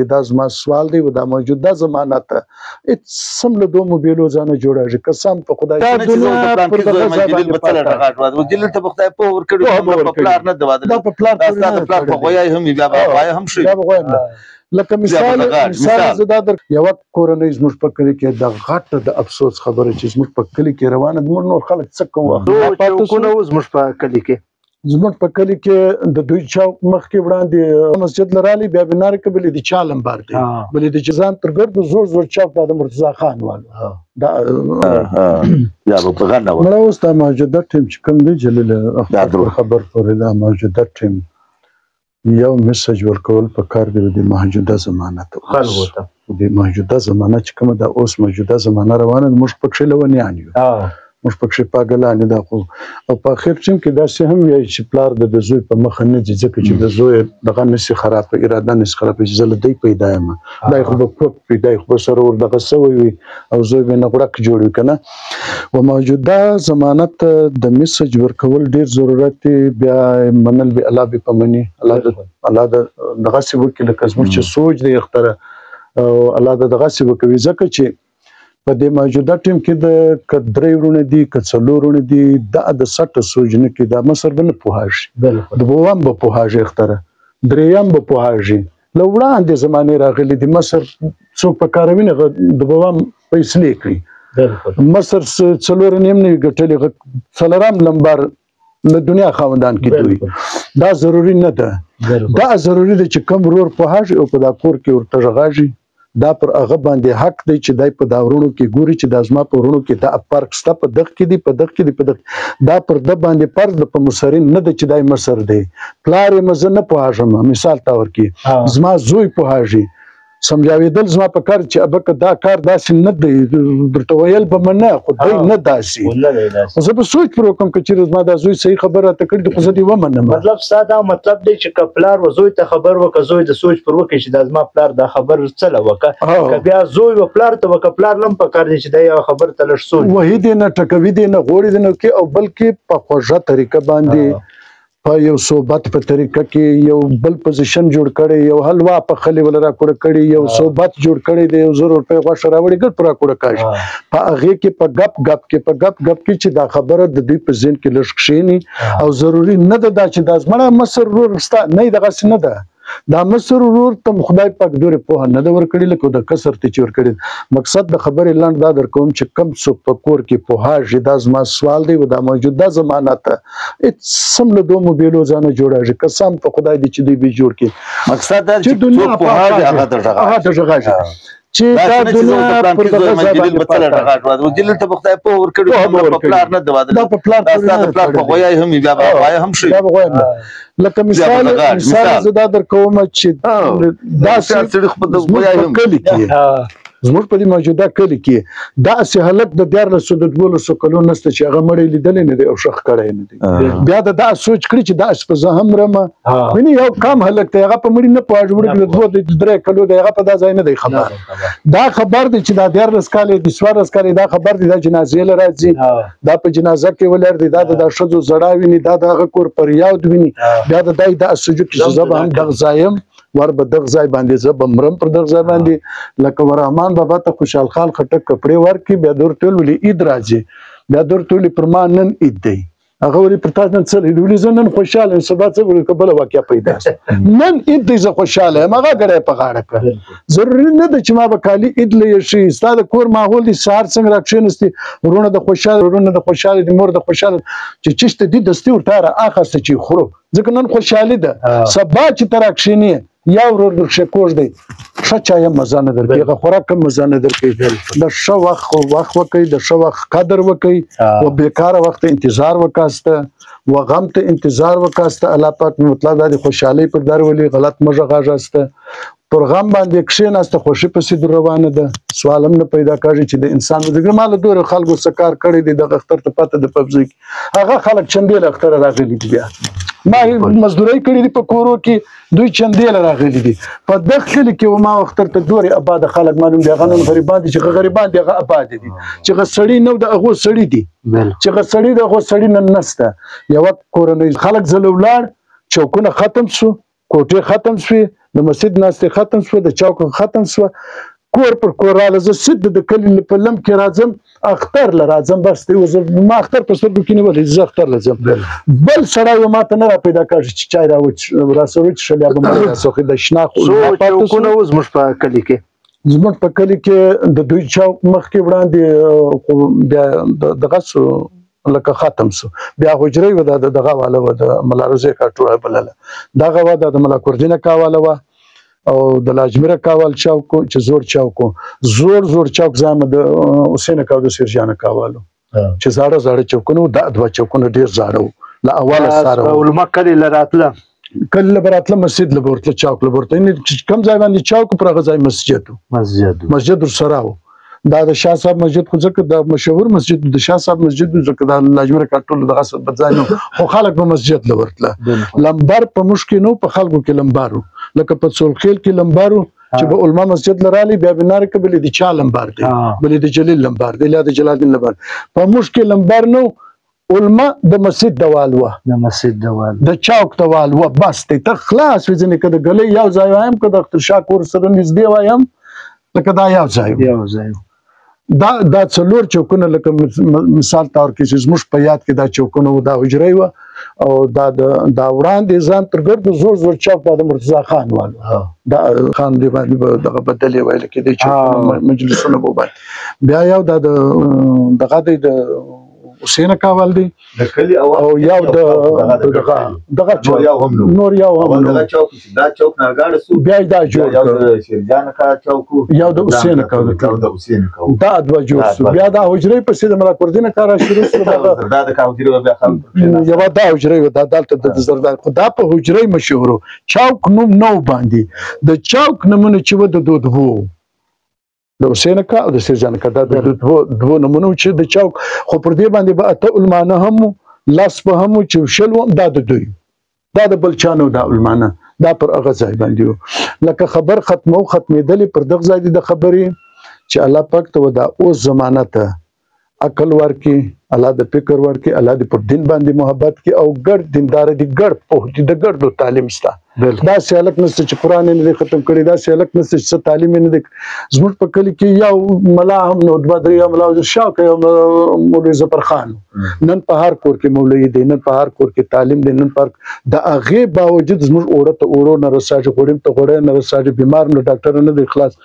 دا زما سوال دی و دا موجوده زمانه ته سم له دومو بیلو ځانه جوړېږي قسم په خدای دا دنیا پر دغه ځای باندې وجلل ته خدای په ورکړي په پلار نه دوادل دا په پلار دا ستاسو پلار په غویا هم بیا په غویا هم شي لکه مثال زه دا در یوه کورنۍ زموږ په کلي کې د غټه د افسوس خبره چې زموږ په کلي کې روانه زموږ نور خلک څه کوم زموږ په کلي کې زموږ په کلي کې د دوی چوک مخکې وړاندې مسجد لرالي بیا بنار کې بلې د چا لمبار دی بلې د جزان تر ګرد زور زور چوک دا د مرتضی خان والو دا یا په غنه مړه اوس دا موجوده ټیم چې کوم دی جلیل خبر پورې دا موجوده ټیم یو میسج ورکول په کار دی د موجوده زمانه ته خلکو ته د موجوده زمانه چې کومه دا اوس موجوده زمانه روانه موږ پکښې لونیان یو موږ پکښې پاګلانې دا خو او په اخر ټیم کې داسې هم وایي چې پلار د زوی په مخه نه ځي ځکه چې د زوی دغه نسي خراب اراده نسي خراب چې زه له دی پیدا یم دا خو به کوک پیدا خو به سره ور دغه سوی وي او زوی به نه غوړک جوړ وي که نه و موجوده زمانه ته د میسج ورکول ډېر ضرورت دی بیا منل به الله به پمني الله دغسې وکړي لکه زموږ چې سوچ دی اختره او الله دغسې وکوي ځکه چې په دې موجوده ټیم کې د که درې وروڼه دي که څلور وروڼه دي دا د سټه سوچ نه کړي دا مصر به نه پوهېږي دویم به پوهېږي اختره درېیم به پوهېږي له وړاندې زمانې راغلي دي مصر څوک په کاروي نه دویم فیصلې کړي مصر څلور نیم نوي ګټلي څلورم لمبر له دنیا خاوندان کې دوی دا ضروري نه ده دا ضروري ده چې کم ورور پوهېږي او په دا کور کې ورته غږېږي دا پر هغه باندې حق دی چې دای په دا ورونو کې ګوري چې دا زما په ورونو کې دا فرق شته په دغه کې دی په دغه کې دی په دغه دا پر د باندې فرض د په مصرین نه دی چې دای مصر دی پلار یې مزه نه پوهېږم مثال تور کې زما زوی پوهېږي سمجاوېدل زما په کار چې ابکه دا کار داسې نه دی درته ویل به منه خو دی نه داسې زه به سوچ پر وکړم که چېرې زما دا زوی صحیح خبره راته کړي خو زه دې ومنم مطلب ستا دا مطلب دی چې که پلار و زوی ته خبر وکړه زوی د سوچ پر وکړي چې دا زما پلار دا خبر څه له وکړه که بیا زوی و پلار ته وکړه پلار هم په کار دی چې دا یو خبر ته لږ سوچ وهي دې نه ټکوي دې نه غوړي دې نه کوي او بلکې په خوږه طریقه باندې په یو صحبت په طریقه کې یو بل پوزیشن جوړ کړي یو حلوا په خلی ول را کوړه کړي یو صحبت جوړ کړي دی یو ضرور په غوښه راوړي ګټ پر کوړه کاش په هغه کې په غپ غپ کې چې دا خبره د دې په ذهن کې لږ کښینی او ضروری نه ده چې دا زمړه مصر ورستا نه دغه نه ده دا مصر ورور ته خدای پاک ډېر په نه دا ور کړی لکه د کسر ته چور کړی مقصد د خبرې لاند دا در کوم چې کم څوک په کور کې پوهاږي دا زما سوال دی و دا موجوده زمانه ته سم له دومو بیلو ځانه جوړېږي قسم په خدای دی چې دوی به جوړ کړي مقصد دا چې دنیا پوهاږي هغه درغه چې دا دنیا پر دغه ځای باندې وجلل ته خدای په ورکړي په پلار نه دوادل دا په پلار په غویا هم بیا په غویا هم شي لکه مثال زه دا در کوم چې دا سړي خو د غویا هم کلی کې زموږ په دې موجوده کلی کې داسې هلک د 1400 د 1200 کلو نسته چې هغه مړی لیدلی نه دی او شخ کړی نه دی بیا دا سوچ کړي چې داسې په زه هم رمه ویني یو کم هلک دی هغه په مړي نه پوهېږي وړي د 2-3 کلو دی هغه په دا ځای نه دی خبر دا خبر دی چې دا 14 کال دی 14 کال دا خبر دی دا جنازې له راځي دا په جنازه کې ولر دی دا د ښځو زړه ویني دا د هغه کور پر یاد ویني بیا د دای د سجود چې زه به هم دغه ځایم ور به دغه ځای باندې زه به مرم پر دغه ځای باندې لکه ورحمان بابا ته خوشحال خان خټک کپړې ورکړي بیا دور ټول ولي عید راځي بیا دور ټول پر ما نن عید دی هغه ولې پر تاسو نن څه ولې زه نن خوشحاله سبا څه ولې بله واقعه پیدا نن عید دی زه خوشحاله یم هغه ګړی په غاړه کړه ضروري نه ده چې ما به کالي عید لیې شي ستا د کور ماحول دی سهار څنګه راکښېنستې ورونه د خوشحاله د مور د خوشحاله چې چشته دي دستي ورته رااخسته چې خورو ځکه نن خوشحالي ده سبا چې ته راکښېنې یا ورور درشه کوږ دی ښه چای هم مزه نه درکوي هغه خوراک هم مزه نه درکوي د ښه وخت وکړئ د ښه وخت قدر وکړئ و بیکاره وخت انتظار وکاسته و غم ته انتظار وکاسته الله پاک مطلب دا د خوشحالۍ پر در ولي غلط مه غږاسته پر غم باندې کښېناسته خوښي پسې در روانه ده سوال هم نه پیدا کېږي چې د انسان دغه ما له دوره خلکو څه کار کړی دی دغه اختر ته پته د پبزي هغه خلک چندې له اختره راغلي دي بیا ما مزدوري کړې دي په کورو کې دوی چندې له راغلي دي په دغه کلي کې ما اختر ته دورې آباد خلک معلوم دي هغه نن غریبان دي چې غریبان دي هغه آباد دي چې هغه سړي نو د هغو سړي دي چې هغه سړي د هغو سړي نن نسته یوه کورنۍ خلک ځله ولاړ چوکونه ختم شو کوټې ختم شوې د مسجد ناستې ختم شوه د چوک ختم شوه کور پر کور راله زه سید د کلي په لم کې راځم اختر له راځم بس ما اختر په سترګو کې نیولی زه اختر له ځم بل سړی ماته نه را پیدا کړ چې چای راسره وڅښل یا به ما راسوخي د شنه چوکونه اوس زموږ په کلي کې زموږ په کلي کې د دوی چوک مخکې وړاندې بیا دغه سو لکه ختم سو بیا حجرې وه د دغه واله وه د ملا روزې کاټوړه بلله دغه وه د ملا کوردینه کاواله وه او د لاجمره کاوال چوک چې زوړ چوک زوړ چوک زامه د حسین کاو د سیرجان کاوالو چې زاړه چوکونه دا دوه چوکونه ډیر زاړه وو له اوله ساره علما کلي له راتله کله به راتله مسجد له ورتله چوک له ورته کم ځای باندې چوک پر هغه ځای مسجد ورسره و دا د شاه صاحب مسجد خو ځکه د مشهور مسجد د شاه صاحب مسجد ځکه د لاجمره کاټول دغه په ځای نو خو خلک په مسجد له ورتله لمبر په مشکې نو په خلکو کې لمبارو لکه په څولخیل کې لمبارو چې به علما مسجد لرالی بیا بنار کې بلې د چا لمبار دی بلې د جلیل لمبار دی یا د جلال الدین لمبار په مشکې لمبار نو علما د مسجد دوال وه د چوک دوال وه بس دی ته خلاص وي ځینې که د ګلۍ یو ځای وایم که د اختر شاه کور سره نږدې وایم لکه دا یو ځای دا څلور چوکونه لکه مثال طور کې چې زموږ په یاد کې دا چوکونه و دا حجرې وه او دا وړاندې ځان تر ګرد زور چوک دا د مرتضی خان والو دا خان دی باندې به دغه بدلې ویل کېدی چې مجلسونه به وباندې بیا یو دا دغه دی د حسین کاوال دی او یو دغه نور یو هم دا چوک نه غاړه سو بیا دا جوړ یو شیرجان کا چوک یو د حسین کاوال دا دوه جوړ سو بیا دا حجرې پسې د ملا کوردینه کار شروع شو دا د حجرې بیا خلک یو دا حجرې دا دلته د زرداد خدا په حجرې مشهور چوک نوم نو باندې د چوک نمونه چې و د دودو د حسین کا او د سیرجان کا دا د دوه نمونه چې د چوک خو پر دې باندې به اته علمانه هم لاس به هم چې شل دا د دوی دا د بلچانو دا علمانه دا پر هغه ځای باندې لکه خبر ختمېدلې پر دغه ځای د خبرې چې الله پاک ته دا اوس زمانه ته عقل ورکي الله د فکر ورکي الله د پر دین باندې محبت کی او ګډ دیندار دي ګډ په د ګډ تعلیم ستا دا سیالک نشته چې قران نه ختم کړي دا سیالک نشته چې تعلیم نه زموږ په کلی کې یو ملا هم نو د بدر یو ملا شاک یو مولوی ظفر خان نن په هر کور کې مولوی دی نن په هر کور کې تعلیم دی نن پر د هغه باوجود زموږ اورو نه رساجه غوړم ته غوړې نه رساجه بیمار نه ډاکټر نه دی خلاص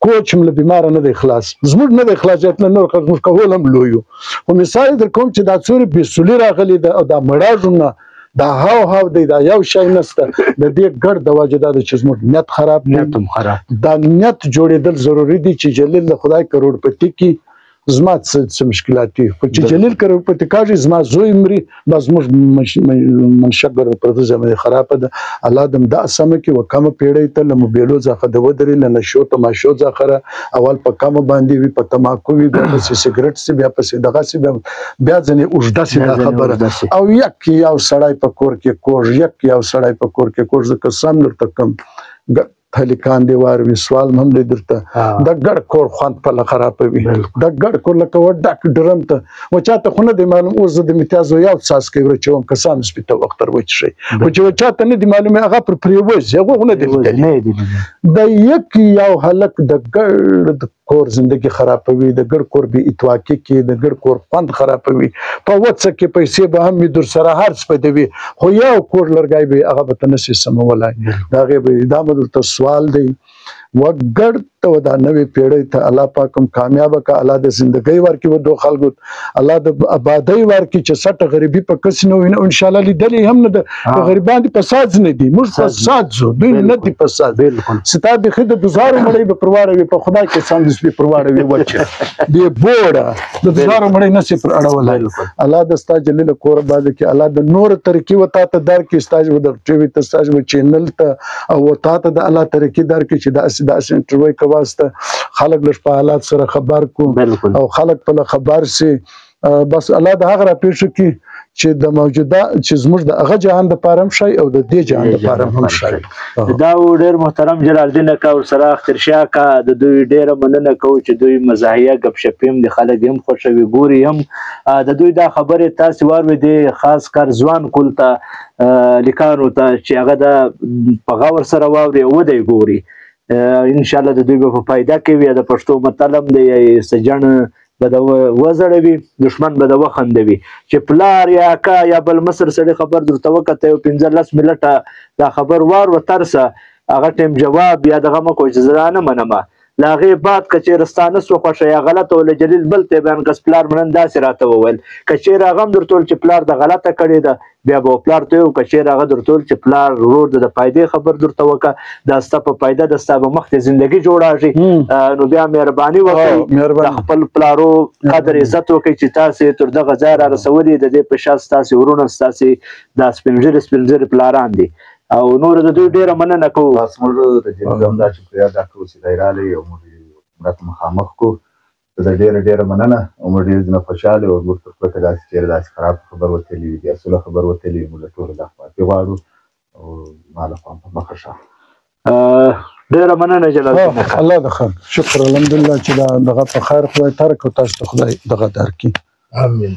کوچ هم له بیمار نه دی خلاص زموږ نه دی خلاص ځکه نور خلک کول هم لویو خو مثال در کوم چې دا څوري بسولي راغلي دا مړاژونه دا هاو دی دا یو شی نسته د دې ګډ د واجداد چې زموږ نیت خراب دا نیت جوړېدل ضروری دي چې جلیل خدای کروڑپتی کی زما څه مشکلات دي خو چې جلیل کروڑپتی کاږي زما زوی مري بس موږ منشګر پر دې زموږ خراب ده الله دم دا سم کې وکم پیړې ته لمو بیلو ځخه د ودرې لنه شو تماشو ځخره اول په کم باندې وي په تماکو وي بیا په سیګریټ سي بیا په دغه سي بیا ځنې اوږده سي خبره او یک یو سړی په کور کې کوژ یک یو سړی په کور کې کوژ ځکه سم درته کم هلیکان دی وار وی سوال هم دې درته د ګډ کور خوند په لخ خرابوي د ګډ کور لکه و ډک ډرم ته و چاته خونه دی معلوم اوس د امتیاز یو ساس کې ورچوم کسان سپیته وخت ورچ شي و چې چاته نه دی معلومه هغه پر پریوز هغه نه دی د یک یو هلک د ګډ کور زندگی خرابوي د ګډ کور بي اتواکي کې د ګډ کور خوند خرابوي په وڅ کې پیسې به هم در سره هر څه دی خو یو کور لرګای به هغه به تنسي سمولای دا غي به دا مدته سوال دی وګړ ته دا نوې پیړۍ ته الله پاکم کامیاب کا الله د زندګۍ ورکی و دو خلکو الله د آبادی ورکی چې سټ غریبي په کس نو ان شاء الله لیدلې هم نه د غریبان په فساد نه دي موږ فساد زو دوی نه دي فساد بالکل ستا د خدای د زارو مړې په پرواړې وي په خدای کې سم دې پرواړې وي وچه دی بوړه د زارو مړې نسي پر اړول الله د ستا جلیل کور باندې کې الله د نور طریقې وتا ته در کې استاج و د ټي وي ته استاج و چینل ته او وتا ته د الله طریقې در کې چې دا انټرویو کا واسطه خلک لږ په حالات سره خبر کو او خلک په خبر سي بس الله د هغه را پیښ کی چې د موجوده چې زموږ د هغه جهان دپاره هم شي او د دې جهان دپاره هم شي. دا ډېر محترم جلال الدین اکا ورسره اخترشاه اکا د دوی ډېره مننه کوو چې دوی مزاحیه ګپ شپ هم د خلک هم خوښوي ګوري هم د دوی دا خبرې تاسې واورېدې خاص کر ځوان کول ته لیکانو ته چې هغه د په غور سره واوري او ودی ګوري انشاءالله د دوی به په فایده کې وي. د پښتو متل هم دی سجن به د وزړوي دشمن به د وخندوي چې پلار یا اکا یا بل مصر سړي خبر درته وکته یو 15 منټه دا خبر وار وترسه هغه ټیم جواب یا دغه مکو چې زه نه منم له هغې بعد که چېرې ستا نه سوه خوښه یا غلطه وله جلیل بل ته بیان کس پلار منن داسې راته وویل که چېرې هغه هم درته ویل چې پلار د غلطه کړې ده بیا به پلار ته ویو که چېرې هغه درته ویل چې پلار ورور د فایدې خبر درته وکړه دا ستا په فایده د ستا به مخکې زندګي جوړېږي نو بیا مهرباني وکړئ د خپل پلارو قدر عزت وکړئ چې تاسې تر دغه ځای را رسولي د دې په شا ستاسې ورونه ستاسې دا سپین ږیري پلاران دي او نور د دوی ډېره مننه کوو. بس موږ د جلیل هم دا شکریا دا کوو چې دی راغلی او موږ عمره ته مخامخ کړو د ډېره مننه او موږ ډېر نه خوشحاله او موږ تر پرته داسې چېرې داسې خراب خبر وتلی وي د اصوله خبر وتلی وي موږ له ټولو دا معافي غواړو او ما له خوا په مخه شه. ډېره مننه جلال الدین الله د خیر شکر الحمدلله چې دا دغه په خیر خدای ترک او تاسو ته خدای دغه درکړي. امین.